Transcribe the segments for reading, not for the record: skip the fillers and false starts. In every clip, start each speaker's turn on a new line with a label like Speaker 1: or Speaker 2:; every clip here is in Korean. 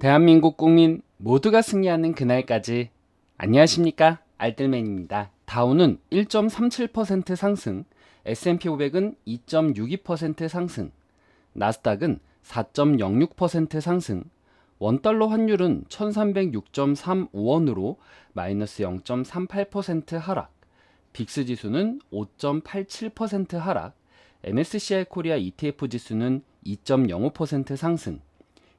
Speaker 1: 대한민국 국민 모두가 승리하는 그날까지. 안녕하십니까, 알뜰맨입니다. 다우는 1.37% 상승, S&P 500은 2.62% 상승, 나스닥은 4.06% 상승, 원달러 환율은 1306.35원으로 마이너스 0.38% 하락, 빅스 지수는 5.87% 하락, MSCI 코리아 ETF 지수는 2.05% 상승,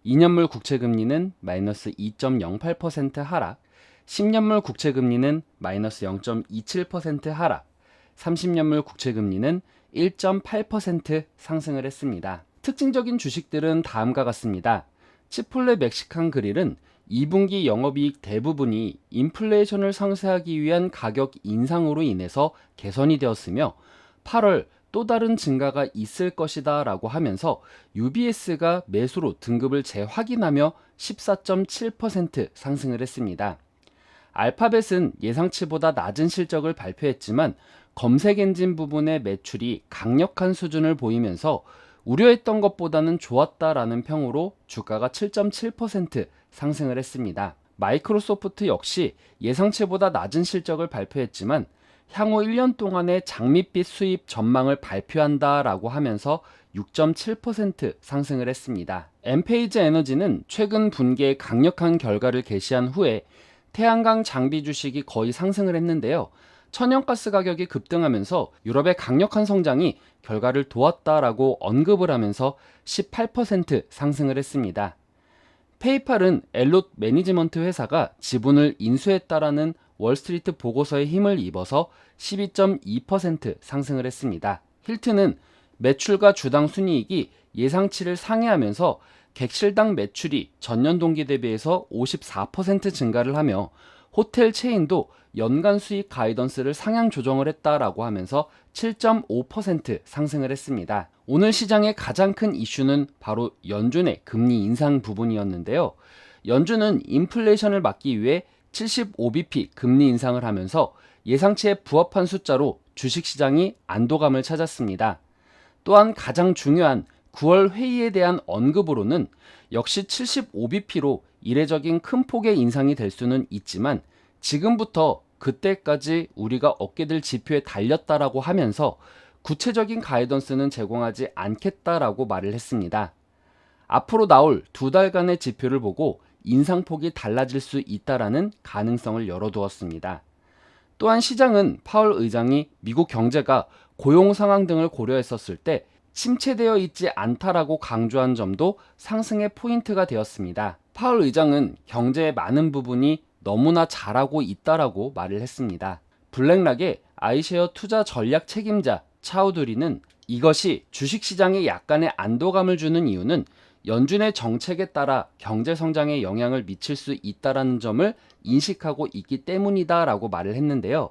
Speaker 1: 2년물 국채금리는 마이너스 2.08% 하락, 10년물 국채금리는 마이너스 0.27% 하락, 30년물 국채금리는 1.8% 상승을 했습니다. 특징적인 주식들은 다음과 같습니다. 치폴레 멕시칸 그릴은 2분기 영업이익 대부분이 인플레이션을 상쇄하기 위한 가격 인상으로 인해서 개선이 되었으며 8월 또 다른 증가가 있을 것이다 라고 하면서 UBS가 매수로 등급을 재확인하며 14.7% 상승을 했습니다. 알파벳은 예상치보다 낮은 실적을 발표했지만 검색 엔진 부분의 매출이 강력한 수준을 보이면서 우려했던 것보다는 좋았다라는 평으로 주가가 7.7% 상승을 했습니다. 마이크로소프트 역시 예상치보다 낮은 실적을 발표했지만 향후 1년 동안의 장밋빛 수입 전망을 발표한다라고 하면서 6.7% 상승을 했습니다. 엔페이즈 에너지는 최근 분기에 강력한 결과를 게시한 후에 태양광 장비 주식이 거의 상승을 했는데요. 천연가스 가격이 급등하면서 유럽의 강력한 성장이 결과를 도왔다라고 언급을 하면서 18% 상승을 했습니다. 페이팔은 엘롯 매니지먼트 회사가 지분을 인수했다라는 월스트리트 보고서에 힘을 입어서 12.2% 상승을 했습니다. 힐튼은 매출과 주당 순이익이 예상치를 상회하면서 객실당 매출이 전년 동기 대비해서 54% 증가를 하며 호텔 체인도 연간 수익 가이던스를 상향 조정을 했다라고 하면서 7.5% 상승을 했습니다. 오늘 시장의 가장 큰 이슈는 바로 연준의 금리 인상 부분이었는데요. 연준은 인플레이션을 막기 위해 75bp 금리 인상을 하면서 예상치에 부합한 숫자로 주식시장이 안도감을 찾았습니다. 또한 가장 중요한 9월 회의에 대한 언급으로는 역시 75bp로 이례적인 큰 폭의 인상이 될 수는 있지만 지금부터 그때까지 우리가 얻게 될 지표에 달렸다라고 하면서 구체적인 가이던스는 제공하지 않겠다라고 말을 했습니다. 앞으로 나올 두 달간의 지표를 보고 인상폭이 달라질 수 있다라는 가능성을 열어두었습니다. 또한 시장은 파월 의장이 미국 경제가 고용 상황 등을 고려했었을 때 침체되어 있지 않다라고 강조한 점도 상승의 포인트가 되었습니다. 파월 의장은 경제의 많은 부분이 너무나 잘하고 있다라고 말을 했습니다. 블랙락의 아이쉐어 투자 전략 책임자 차우두리는 이것이 주식시장에 약간의 안도감을 주는 이유는 연준의 정책에 따라 경제 성장에 영향을 미칠 수 있다는 점을 인식하고 있기 때문이다라고 말을 했는데요.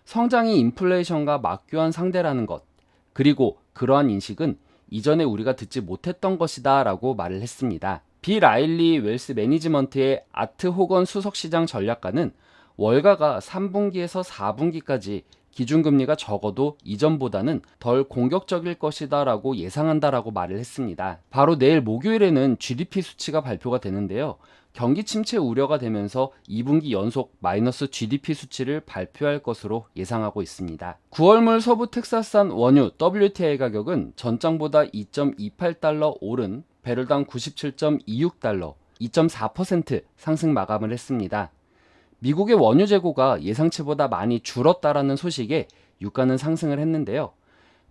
Speaker 1: 성장이 인플레이션과 맞교환 상대라는 것, 그리고 그러한 인식은 이전에 우리가 듣지 못했던 것이다 라고 말을 했습니다. 빌 라일리 웰스 매니지먼트의 아트 호건 수석시장 전략가는 월가가 3분기에서 4분기까지 기준금리가 적어도 이전보다는 덜 공격적일 것이다 라고 예상한다라고 말을 했습니다. 바로 내일 목요일에는 GDP 수치가 발표가 되는데요. 경기 침체 우려가 되면서 2분기 연속 마이너스 GDP 수치를 발표할 것으로 예상하고 있습니다. 9월물 서부 텍사스산 원유 WTI 가격은 전장보다 2.28달러 오른 배럴당 97.26달러, 2.4% 상승 마감을 했습니다. 미국의 원유 재고가 예상치보다 많이 줄었다라는 소식에 유가는 상승을 했는데요.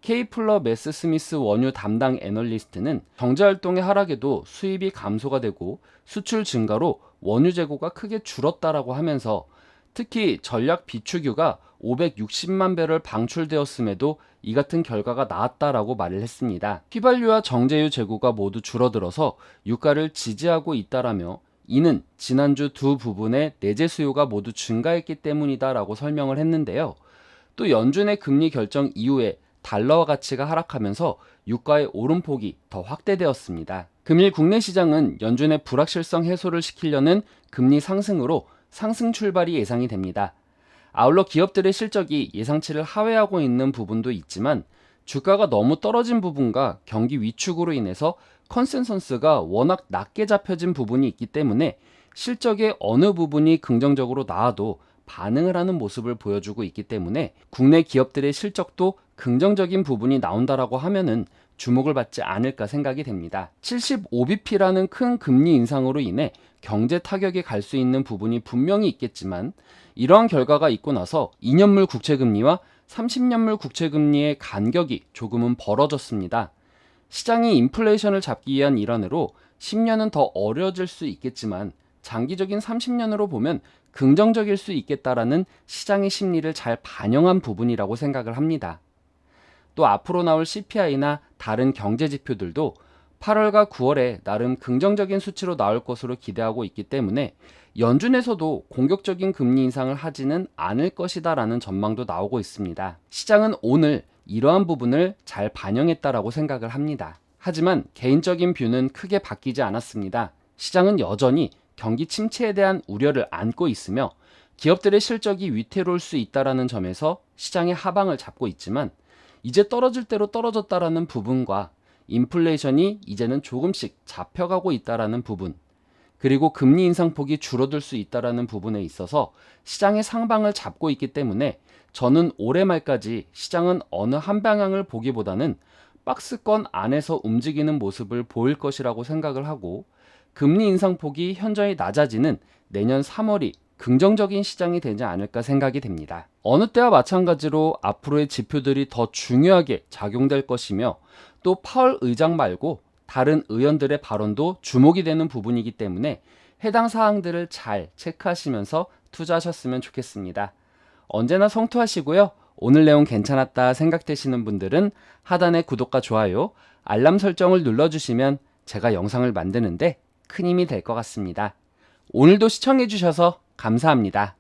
Speaker 1: 케이플러 매스 스미스 원유 담당 애널리스트는 경제활동의 하락에도 수입이 감소가 되고 수출 증가로 원유 재고가 크게 줄었다라고 하면서 특히 전략 비축유가 560만 배럴 방출되었음에도 이 같은 결과가 나왔다라고 말을 했습니다. 휘발유와 정제유 재고가 모두 줄어들어서 유가를 지지하고 있다라며 이는 지난주 두 부분의 내재 수요가 모두 증가했기 때문이다라고 설명을 했는데요. 또 연준의 금리 결정 이후에 달러화 가치가 하락하면서 유가의 오름폭이 더 확대되었습니다. 금일 국내 시장은 연준의 불확실성 해소를 시키려는 금리 상승으로 상승 출발이 예상이 됩니다. 아울러 기업들의 실적이 예상치를 하회하고 있는 부분도 있지만 주가가 너무 떨어진 부분과 경기 위축으로 인해서 컨센서스가 워낙 낮게 잡혀진 부분이 있기 때문에 실적의 어느 부분이 긍정적으로 나와도 반응을 하는 모습을 보여주고 있기 때문에 국내 기업들의 실적도 긍정적인 부분이 나온다라고 하면은 주목을 받지 않을까 생각이 됩니다. 75bp라는 큰 금리 인상으로 인해 경제 타격이 갈 수 있는 부분이 분명히 있겠지만 이러한 결과가 있고 나서 2년물 국채금리와 30년물 국채금리의 간격이 조금은 벌어졌습니다. 시장이 인플레이션을 잡기 위한 일환으로 10년은 더 어려워질 수 있겠지만 장기적인 30년으로 보면 긍정적일 수 있겠다라는 시장의 심리를 잘 반영한 부분이라고 생각을 합니다. 또 앞으로 나올 CPI나 다른 경제 지표들도 8월과 9월에 나름 긍정적인 수치로 나올 것으로 기대하고 있기 때문에 연준에서도 공격적인 금리 인상을 하지는 않을 것이다라는 전망도 나오고 있습니다. 시장은 오늘 이러한 부분을 잘 반영했다라고 생각을 합니다. 하지만 개인적인 뷰는 크게 바뀌지 않았습니다. 시장은 여전히 경기 침체에 대한 우려를 안고 있으며 기업들의 실적이 위태로울 수 있다라는 점에서 시장의 하방을 잡고 있지만 이제 떨어질 대로 떨어졌다라는 부분과 인플레이션이 이제는 조금씩 잡혀가고 있다라는 부분, 그리고 금리 인상폭이 줄어들 수 있다라는 부분에 있어서 시장의 상방을 잡고 있기 때문에 저는 올해 말까지 시장은 어느 한 방향을 보기보다는 박스권 안에서 움직이는 모습을 보일 것이라고 생각을 하고, 금리 인상폭이 현저히 낮아지는 내년 3월이 긍정적인 시장이 되지 않을까 생각이 됩니다. 어느 때와 마찬가지로 앞으로의 지표들이 더 중요하게 작용될 것이며 또 파월 의장 말고 다른 의원들의 발언도 주목이 되는 부분이기 때문에 해당 사항들을 잘 체크하시면서 투자하셨으면 좋겠습니다. 언제나 성투하시고요. 오늘 내용 괜찮았다 생각되시는 분들은 하단의 구독과 좋아요, 알람 설정을 눌러주시면 제가 영상을 만드는데 큰 힘이 될 것 같습니다. 오늘도 시청해주셔서 감사합니다.